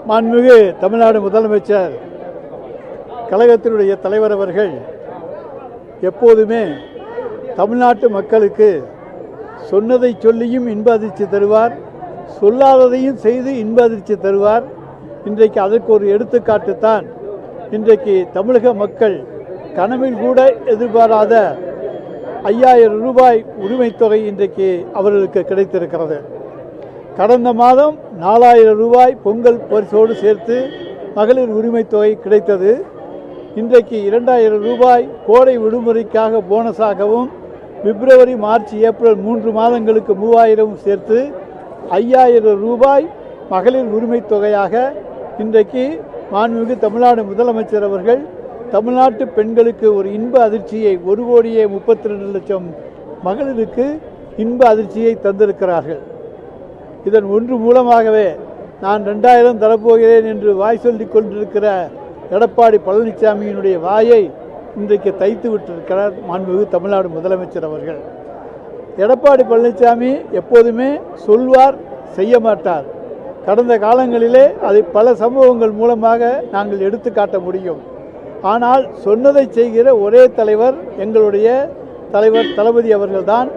மாண்புமிகு தமிழ்நாடு முதலமைச்சர் கழகத்தினுடைய தலைவர் அவர்கள் எப்போதுமே தமிழ்நாட்டு மக்களுக்கு சொன்னதை சொல்லியும் இன்ப அதிர்ச்சி தருவார், சொல்லாததையும் செய்து இன்ப அதிர்ச்சி தருவார். இன்றைக்கு அதற்கு ஒரு எடுத்துக்காட்டு தான் இன்றைக்கு தமிழக மக்கள் கனவில் கூட எதிர்பாராத 5000 ரூபாய் உரிமைத் தொகை இன்றைக்கு அவர்களுக்கு கிடைத்திருக்கிறது. கடந்த மாதம் 4000 ரூபாய் பொங்கல் பரிசோடு சேர்த்து மகளிர் உரிமைத் தொகை கிடைத்தது. இன்றைக்கு 2000 ரூபாய் கோடை விடுமுறைக்காக போனஸாகவும், பிப்ரவரி, மார்ச், ஏப்ரல் 3 மாதங்களுக்கு 3000 சேர்த்து 5000 ரூபாய் மகளிர் உரிமைத் தொகையாக இன்றைக்கு மாண்புமிகு தமிழ்நாடு முதலமைச்சர் அவர்கள் தமிழ்நாட்டு பெண்களுக்கு ஒரு இன்ப அதிர்ச்சியை 1,32,00,000 மகளிருக்கு இன்ப அதிர்ச்சியை தந்திருக்கிறார்கள். இதன் ஒன்று மூலமாகவே நான் 2000 தரப்போகிறேன் என்று வாய் சொல்லிக் கொண்டிருக்கிற எடப்பாடி பழனிசாமியினுடைய வாயை இன்றைக்கு தைத்து விட்டிருக்கிறார் மாண்புமிகு தமிழ்நாடு முதலமைச்சர் அவர்கள். எடப்பாடி பழனிசாமி எப்போதுமே சொல்வார், செய்ய மாட்டார். கடந்த காலங்களிலே அதை பல சம்பவங்கள் மூலமாக நாங்கள் எடுத்து காட்ட முடியும். ஆனால் சொன்னதை செய்கிற ஒரே தலைவர் எங்களுடைய தலைவர் தளபதி அவர்கள்தான்.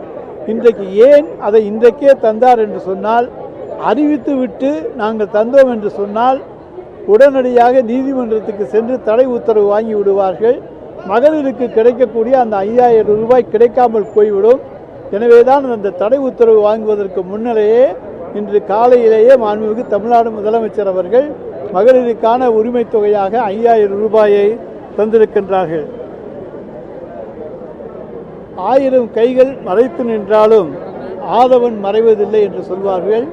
இன்றைக்கு ஏன் அதை இன்றைக்கே தந்தார் என்று சொன்னால், அறிவித்து விட்டு நாங்கள் தந்தோம் என்று சொன்னால் உடனடியாக நீதிமன்றத்துக்கு சென்று தடை உத்தரவு வாங்கி விடுவார்கள். மகளிருக்கு கிடைக்கக்கூடிய அந்த 5000 ரூபாய் கிடைக்காமல் போய்விடும். எனவே தான் அந்த தடை உத்தரவு வாங்குவதற்கு முன்னிலேயே இன்று காலையிலேயே மாண்புமிகு தமிழ்நாடு முதலமைச்சர் அவர்கள் மகளிருக்கான உரிமைத் தொகையாக 5000 ரூபாயை தந்திருக்கின்றார்கள். 1000 கைகள் மறைத்து நின்றாலும் ஆதவன் மறைவதில்லை என்று சொல்வார்கள்.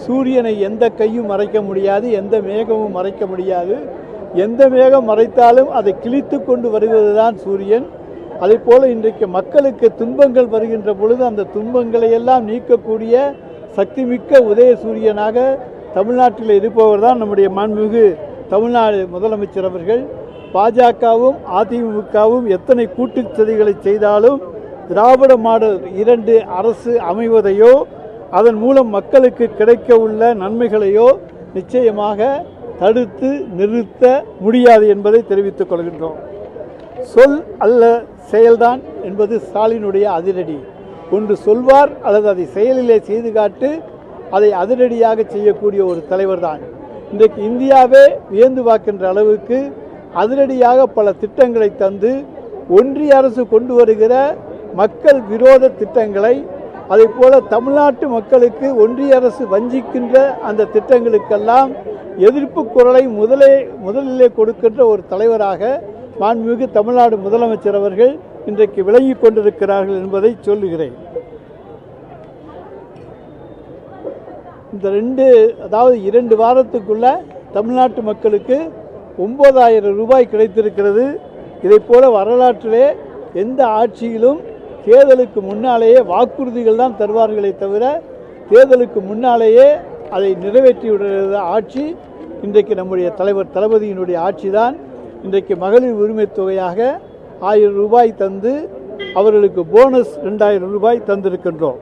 சூரியனை எந்த கையும் மறைக்க முடியாது, எந்த மேகமும் மறைக்க முடியாது. எந்த மேகம் மறைத்தாலும் அதை கிழித்து கொண்டு வருவதுதான் சூரியன். அதே போல இன்றைக்கு மக்களுக்கு துன்பங்கள் வருகின்ற பொழுது அந்த துன்பங்களை எல்லாம் நீக்கக்கூடிய சக்திமிக்க உதய சூரியனாக தமிழ்நாட்டில் இருப்பவர் தான் நம்முடைய மாண்புமிகு தமிழ்நாடு முதலமைச்சர் அவர்கள். பாஜகவும் அதிமுகவும் எத்தனை கூட்டுச் சதிகளை செய்தாலும் திராவிட மாடல் 2 அரசு அமைவதையோ அதன் மூலம் மக்களுக்கு கிடைக்க உள்ள நன்மைகளையோ நிச்சயமாக தடுத்து நிறுத்த முடியாது என்பதை தெரிவித்துக் கொள்கின்றோம். சொல் அல்ல செயல்தான் என்பது ஸ்டாலினுடைய அதிரடி. ஒன்று சொல்வார் அல்லது அதை செயலிலே செய்து காட்டு, அதை அதிரடியாக செய்யக்கூடிய ஒரு தலைவர் தான். இன்றைக்கு இந்தியாவே வியந்து பார்க்கின்ற அளவுக்கு அதிரடியாக பல திட்டங்களை தந்து ஒன்றிய அரசு கொண்டு வருகிற மக்கள் விரோத திட்டங்களை, அதே போல தமிழ்நாட்டு மக்களுக்கு ஒன்றிய அரசு வஞ்சிக்கின்ற அந்த திட்டங்களுக்கெல்லாம் எதிர்ப்பு குரலை முதலிலே கொடுக்கின்ற ஒரு தலைவராக மாண்புமிகு தமிழ்நாடு முதலமைச்சர் அவர்கள் இன்றைக்கு விளங்கி கொண்டிருக்கிறார்கள் என்பதை சொல்லுகிறேன். இந்த 2 வாரத்துக்குள்ள தமிழ்நாட்டு மக்களுக்கு 9000 ரூபாய் கிடைத்திருக்கிறது. இதை போல வரலாற்றிலே எந்த ஆட்சியிலும் தேர்தலுக்கு முன்னாலேயே வாக்குறுதிகள் தான் தருவார்களே தவிர தேர்தலுக்கு முன்னாலேயே அதை நிறைவேற்றிவிடுகிற ஆட்சி இன்றைக்கு நம்முடைய தலைவர் தளபதியினுடைய ஆட்சி தான். இன்றைக்கு மகளிர் உரிமைத் தொகையாக 1000 ரூபாய் தந்து அவர்களுக்கு போனஸ் 2000 ரூபாய் தந்திருக்கின்றோம்.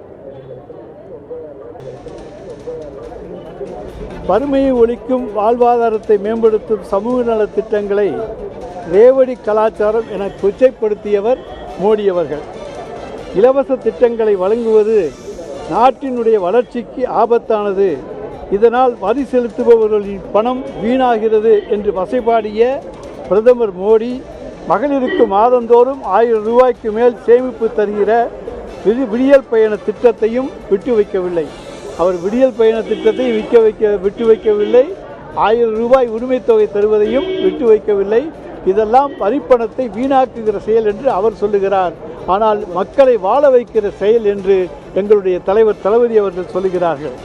வறுமையை ஒழிக்கும், வாழ்வாதாரத்தை மேம்படுத்தும் சமூக நல திட்டங்களை ரேவடி கலாச்சாரம் என கொச்சைப்படுத்தியவர் மோடி அவர்கள். இலவச திட்டங்களை வழங்குவது நாட்டினுடைய வளர்ச்சிக்கு ஆபத்தானது, இதனால் வரி செலுத்துபவர்களின் பணம் வீணாகிறது என்று வசைபாடிய பிரதமர் மோடி மகளிருக்கு மாதந்தோறும் 1000 ரூபாய்க்கு மேல் சேமிப்பு தருகிற விடியல் பயண திட்டத்தையும் விட்டு வைக்கவில்லை. அவர் விடியல் பயண திட்டத்தை விட்டு வைக்கவில்லை. 1000 ரூபாய் உரிமைத் தொகை தருவதையும் விட்டு வைக்கவில்லை. இதெல்லாம் வரிப்பணத்தை வீணாக்குகிற செயல் என்று அவர் சொல்லுகிறார். ஆனால் மக்களை வாழ வைக்கிற செயல் என்று எங்களுடைய தலைவர் தளபதி அவர்கள் சொல்லுகிறார்கள்.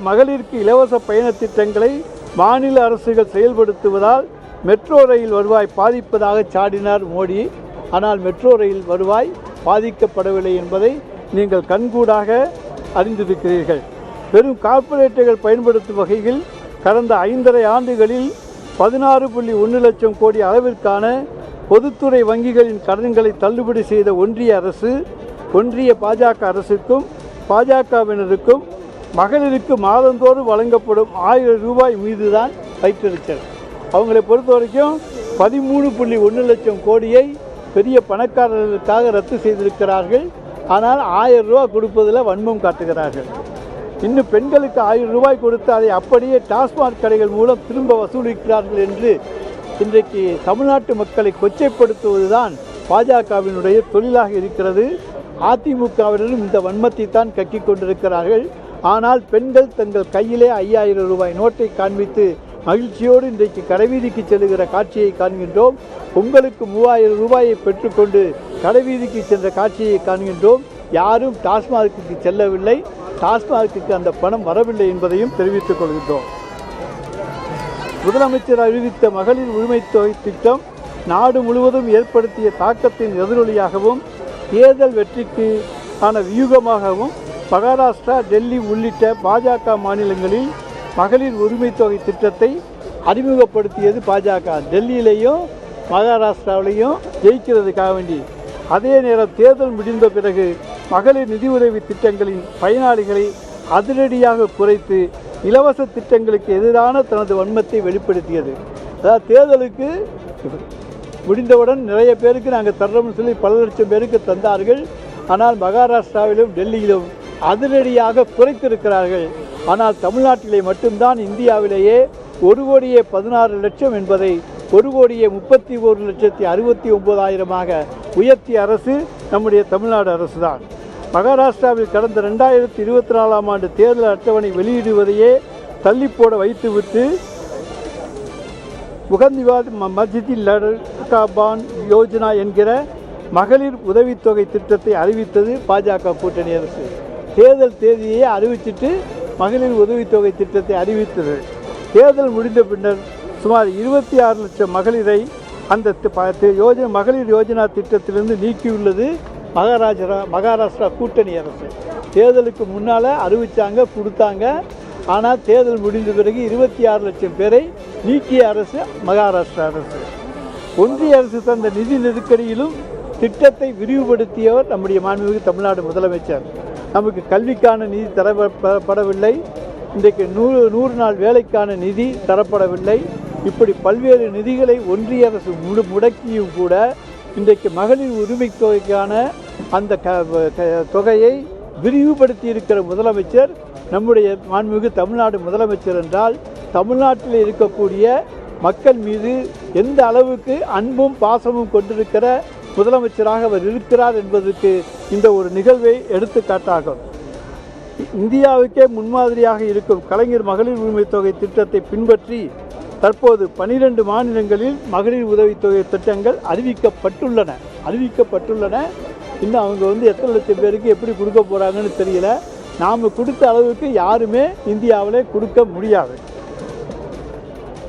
மகளிருக்கு இலவச பயண திட்டங்களை மாநில அரசுகள் செயல்படுத்துவதால் மெட்ரோ ரயில் வருவாய் பாதிப்பதாக சாடினார் மோடி. ஆனால் மெட்ரோ ரயில் வருவாய் பாதிக்கப்படவில்லை என்பதை நீங்கள் கண்கூடாக அறிந்திருக்கிறீர்கள். பெரும் கார்ப்பரேட்டுகள் பயன்படுத்தும் வகையில் கடந்த 5.5 ஆண்டுகளில் 16.1 லட்சம் கோடி அளவிற்கான பொதுத்துறை வங்கிகளின் கடன்களை தள்ளுபடி செய்த ஒன்றிய அரசு, ஒன்றிய பாஜக அரசுக்கும் பாஜகவினருக்கும் மகளிருக்கு மாதந்தோறும் வழங்கப்படும் 1000 ரூபாய் மீதுதான் வயிற்றெரிச்சல். அவங்களை பொறுத்த வரைக்கும் 13.1 லட்சம் கோடியை பெரிய பணக்காரர்களுக்காக ரத்து செய்திருக்கிறார்கள். ஆனால் 1000 ரூபா கொடுப்பதில் வன்மம் காட்டுகிறார்கள். இன்னும் பெண்களுக்கு 1000 ரூபாய் கொடுத்து அதை அப்படியே டாஸ்மாக் கடைகள் மூலம் திரும்ப வசூலிக்கிறார்கள் என்று இன்றைக்கு தமிழ்நாட்டு மக்களை கொச்சைப்படுத்துவதுதான் பாஜகவினுடைய தொழிலாக இருக்கிறது. அதிமுகவினரும் இந்த வன்மத்தை தான் கக்கிக் கொண்டிருக்கிறார்கள். ஆனால் பெண்கள் தங்கள் கையிலே 5000 ரூபாய் நோட்டை காண்பித்து மகிழ்ச்சியோடு இன்றைக்கு கடைவீதிக்கு செல்லுகிற காட்சியை காண்கின்றோம். பொங்கலுக்கு 3000 ரூபாயை பெற்றுக்கொண்டு கடைவீதிக்கு சென்ற காட்சியை காண்கின்றோம். யாரும் டாஸ்மார்க்கு செல்லவில்லை, டாஸ்மார்க்கு அந்த பணம் வரவில்லை என்பதையும் தெரிவித்துக் கொள்கின்றோம். முதலமைச்சர் அறிவித்த மகளிர் உரிமை தொகை திட்டம் நாடு முழுவதும் ஏற்படுத்திய தாக்கத்தின் எதிரொலியாகவும் தேர்தல் வெற்றிக்கு ஆன வியூகமாகவும் மகாராஷ்டிரா, டெல்லி உள்ளிட்ட பாஜக மாநிலங்களில் மகளிர் உரிமை தொகை திட்டத்தை அறிமுகப்படுத்தியது பாஜக. டெல்லியிலையும் மகாராஷ்டிராவிலையும் ஜெயிக்கிறதுக்காக வேண்டி. அதே நேரம் தேர்தல் முடிந்த பிறகு மகளிர் நிதி உதவி திட்டங்களின் பயனாளிகளை அதிரடியாக குறைத்து இலவச திட்டங்களுக்கு எதிரான தனது வன்மத்தை வெளிப்படுத்தியது. அதாவது தேர்தலுக்கு முடிந்தவுடன் நிறைய பேருக்கு நாங்கள் தர்றோம்னு சொல்லி பல லட்சம் பேருக்கு தந்தார்கள். ஆனால் மகாராஷ்டிராவிலும் டெல்லியிலும் அதிரடியாக குறைத்திருக்கிறார்கள். ஆனால் தமிழ்நாட்டிலே மட்டும்தான் இந்தியாவிலேயே 1,16,00,000 என்பதை 1,31,69,000 உயர்த்திய அரசு நம்முடைய தமிழ்நாடு அரசு தான். மகாராஷ்டிராவில் கடந்த 2024ஆம் ஆண்டு தேர்தல் அட்டவணை வெளியிடுவதையே தள்ளி போட வைத்துவிட்டு முகந்திவாத் மஸ்ஜிதி லட்காபான் யோஜனா என்கிற மகளிர் உதவித்தொகை திட்டத்தை அறிவித்தது பாஜக கூட்டணி அரசு. தேர்தல் தேதியை அறிவிச்சிட்டு மகளிர் உதவித்தொகை திட்டத்தை அறிவித்தது. தேர்தல் முடிந்த பின்னர் சுமார் 26 லட்சம் மகளிரை அந்த மகளிர் யோஜனா திட்டத்திலிருந்து நீக்கியுள்ளது மகாராஷ்டிரா கூட்டணி அரசு. தேர்தலுக்கு முன்னால் அறிவித்தாங்க, கொடுத்தாங்க. ஆனால் தேர்தல் முடிந்த பிறகு 26 லட்சம் பேரை நீக்கிய அரசு மகாராஷ்டிரா அரசு. ஒன்றிய அரசு தந்த நிதி நெருக்கடியிலும் திட்டத்தை விரிவுபடுத்தியவர் நம்முடைய மாண்புமிகு தமிழ்நாடு முதலமைச்சர். நமக்கு கல்விக்கான நிதி தரப்படவில்லை, இன்றைக்கு 100 நாள் வேலைக்கான நிதி தரப்படவில்லை. இப்படி பல்வேறு நிதிகளை ஒன்றிய அரசு முடக்கியும் கூட இன்றைக்கு மகளிர் உரிமை தொகைக்கான அந்த தொகையை விரிவுபடுத்தி இருக்கிற முதலமைச்சர் நம்முடைய மாண்புமிகு தமிழ்நாடு முதலமைச்சர் என்றால் தமிழ்நாட்டில் இருக்கக்கூடிய மக்கள் மீது எந்த அளவுக்கு அன்பும் பாசமும் கொண்டிருக்கிற முதலமைச்சராக அவர் இருக்கிறார் என்பதற்கு இந்த ஒரு நிகழ்வை எடுத்துக்காட்டாகும். இந்தியாவுக்கே முன்மாதிரியாக இருக்கும் கலைஞர் மகளிர் உரிமை தொகை திட்டத்தை பின்பற்றி தற்போது 12 மாநிலங்களில் மகளிர் உதவித்தொகை திட்டங்கள் அறிவிக்கப்பட்டுள்ளன. இன்னும் அவங்க எத்தனை லட்சம் பேருக்கு எப்படி கொடுக்க போகிறாங்கன்னு தெரியல. நாம் கொடுத்த அளவுக்கு யாருமே இந்தியாவில் கொடுக்க முடியாது.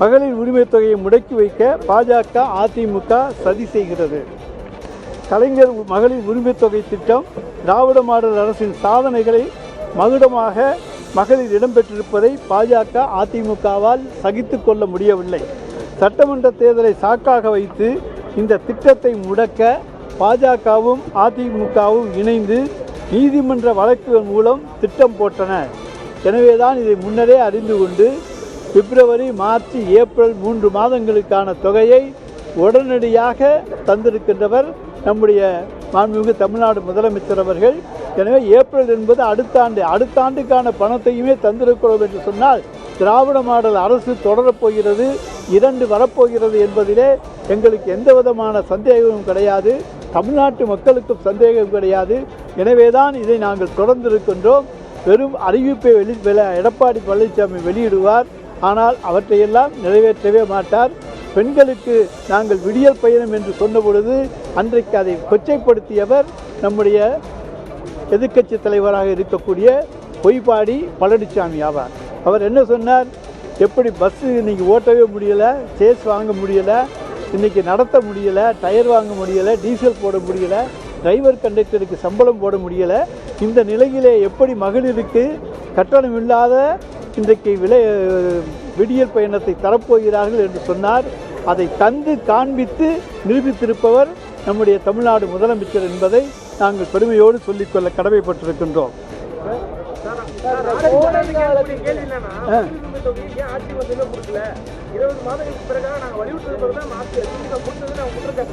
மகளிர் உரிமை தொகையை முடக்கி வைக்க பாஜக, அதிமுக சதி செய்கிறது. கலைஞர் மகளிர் உரிமை தொகை திட்டம் திராவிட மாடல் அரசின் சாதனைகளை மகுடமாக மகளிர் இடம்பெற்றிருப்பதை பாஜக, அதிமுகவால் சகித்து கொள்ள முடியவில்லை. சட்டமன்ற தேர்தலை சாக்காக வைத்து இந்த திட்டத்தை முடக்க பாஜகவும் அதிமுகவும் இணைந்து நீதிமன்ற வழக்குகள் மூலம் திட்டம் போட்டன. எனவேதான் இதை முன்னரே அறிந்து கொண்டு பிப்ரவரி, மார்ச், ஏப்ரல் 3 மாதங்களுக்கான தொகையை உடனடியாக தந்திருக்கின்றவர் நம்முடைய மாண்புமிகு தமிழ்நாடு முதலமைச்சர் அவர்கள். எனவே ஏப்ரல் என்பது அடுத்த ஆண்டுக்கான பணத்தையுமே தந்திருக்கிறோம் என்று சொன்னால் திராவிட மாடல் அரசு தொடரப்போகிறது, 2 வரப்போகிறது என்பதிலே எங்களுக்கு எந்த விதமான சந்தேகமும் கிடையாது. தமிழ்நாட்டு மக்களுக்கும் சந்தேகம் கிடையாது. எனவேதான் இதை நாங்கள் தொடர்ந்திருக்கின்றோம். வெறும் அறிவிப்பை எடப்பாடி பழனிசாமி வெளியிடுவார், ஆனால் அவற்றையெல்லாம் நிறைவேற்றவே மாட்டார். பெண்களுக்கு நாங்கள் விடியல் பயணம் என்று சொன்ன பொழுது அன்றைக்கு அதை கொச்சைப்படுத்தியவர் நம்முடைய எதிர்க்கட்சி தலைவராக இருக்கக்கூடிய பொய்ப்பாடி பழனிசாமி ஆவார். அவர் என்ன சொன்னார்? எப்படி பஸ்ஸு இன்றைக்கி ஓட்டவே முடியலை, சேஸ் வாங்க முடியலை, இன்றைக்கி நடத்த முடியலை, டயர் வாங்க முடியலை, டீசல் போட முடியலை, டிரைவர் கண்டக்டருக்கு சம்பளம் போட முடியலை. இந்த நிலையிலே எப்படி மகளிருக்கு கட்டணம் இல்லாத இன்றைக்கு விடியல் பயணத்தை தரப்போகிறார்கள் என்று சொன்னார். அதை தந்து காண்பித்து நிரூபித்திருப்பவர் நம்முடைய தமிழ்நாடு முதலமைச்சர் என்பதை நாங்கள் பெருமையோடு சொல்லிக்கொள்ள கடமைப்பட்டிருக்கின்றோம்.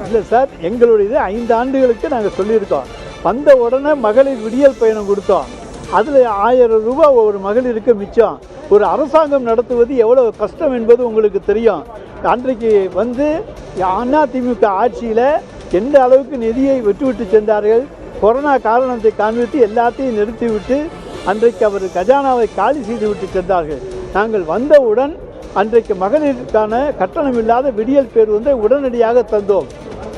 இல்லை சார், எங்களுடைய 5 ஆண்டுகளுக்கு நாங்கள் சொல்லியிருக்கோம். வந்த உடனே மகளிர் விடியல் பயணம் கொடுத்தோம். அதில் 1000 ரூபாய் ஒரு மகளிருக்கு மிச்சம். ஒரு அரசாங்கம் நடத்துவது எவ்வளவு கஷ்டம் என்பது உங்களுக்கு தெரியும். அன்றைக்கு வந்து அதிமுக ஆட்சியில் எந்த அளவுக்கு நிதியை விட்டுவிட்டு சென்றார்கள். கொரோனா காரணத்தை காண்பித்து எல்லாத்தையும் நிறுத்திவிட்டு அன்றைக்கு அவர் கஜானாவை காலி செய்துவிட்டு சென்றார்கள். நாங்கள் வந்தவுடன் அன்றைக்கு மகளிருக்கான கட்டணம் இல்லாத விடியல் பேருந்து உடனடியாக தந்தோம்.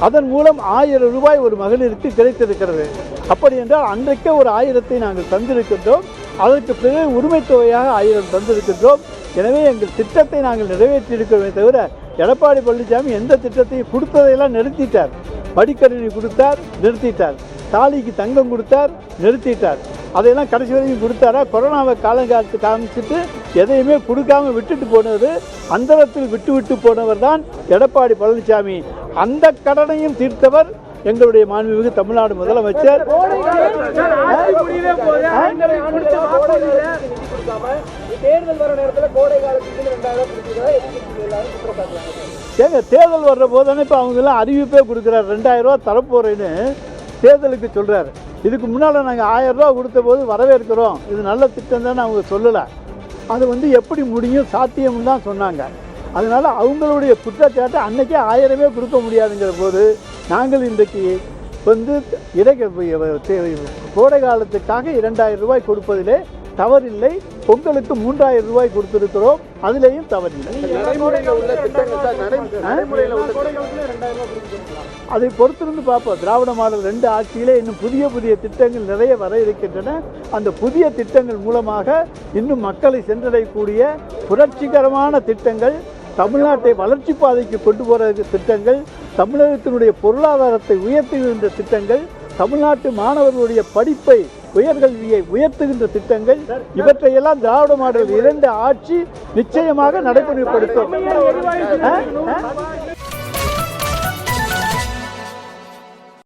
அதன் மூலம் 1000 ரூபாய் ஒரு மகளிருக்கு கிடைத்திருக்கிறது. அப்படி என்றால் அன்றைக்கே ஒரு 1000-ஐ நாங்கள் தந்திருக்கின்றோம். அதற்கு பிறகு உரிமை தொகையாக 1000 தந்திருக்கின்றோம். எனவே எங்கள் திட்டத்தை நாங்கள் நிறைவேற்றியிருக்கிறோமே தவிர எடப்பாடி பழனிசாமி எந்த திட்டத்தையும் கொடுத்ததையெல்லாம் நிறுத்திட்டார். மடிக்கணினி கொடுத்தார், நிறுத்திட்டார். தாலிக்கு தங்கம் கொடுத்தார், நிறுத்திட்டார். அதையெல்லாம் கடைசி வரைக்கும் கொடுத்தாரா? கொரோனாவை காலங்காலத்து காமிச்சிட்டு எதையுமே கொடுக்காம விட்டுட்டு போனது, அந்தரத்தில் விட்டு போனவர் தான் எடப்பாடி பழனிசாமி. அந்த கடனையும் தீர்த்தவர் எங்களுடைய மாண்புமிகு தமிழ்நாடு முதலமைச்சர். தேர்தல் வர்ற போதானே இப்போ அவங்க எல்லாம் அறிவிப்பே கொடுக்குறாரு. 2000 ரூபா தரப்போறேன்னு தேர்தலுக்கு சொல்றாரு. இதுக்கு முன்னால் நாங்கள் 1000 ரூபா கொடுத்த போது வரவேற்கிறோம், இது நல்ல திட்டம் தானே அவங்க சொல்லலை. அது வந்து எப்படி முடியும், சாத்தியம் தான் சொன்னாங்க. அதனால அவங்களுடைய குற்றச்சாட்டு அன்னைக்கே 1000மே கொடுக்க முடியாதுங்கிற போது நாங்கள் இன்றைக்கு வந்து கோடை காலத்துக்காக 2000 ரூபாய் கொடுப்பதிலே தவறில்லை. பொங்கலுக்கு 3000 ரூபாய் கொடுத்திருக்கிறோம், அதிலேயும் தவறில்லை. அதை பொறுத்திருந்து பார்ப்போம். திராவிட மாடல் 2 ஆட்சியிலே இன்னும் புதிய திட்டங்கள் நிறைய வர இருக்கின்றன. அந்த புதிய திட்டங்கள் மூலமாக இன்னும் மக்களை சென்றடையக்கூடிய புரட்சிகரமான திட்டங்கள், தமிழ்நாட்டை வளர்ச்சி பாதைக்கு கொண்டு போகிற திட்டங்கள், தமிழகத்தினுடைய பொருளாதாரத்தை உயர்த்துகின்ற திட்டங்கள், தமிழ்நாட்டு மாணவர்களுடைய படிப்பை உயர்கல்வியை உயர்த்துகின்ற திட்டங்கள், இவற்றையெல்லாம் திராவிட மாடல் 2 ஆட்சி நிச்சயமாக நடைமுறைப்படுத்தும்.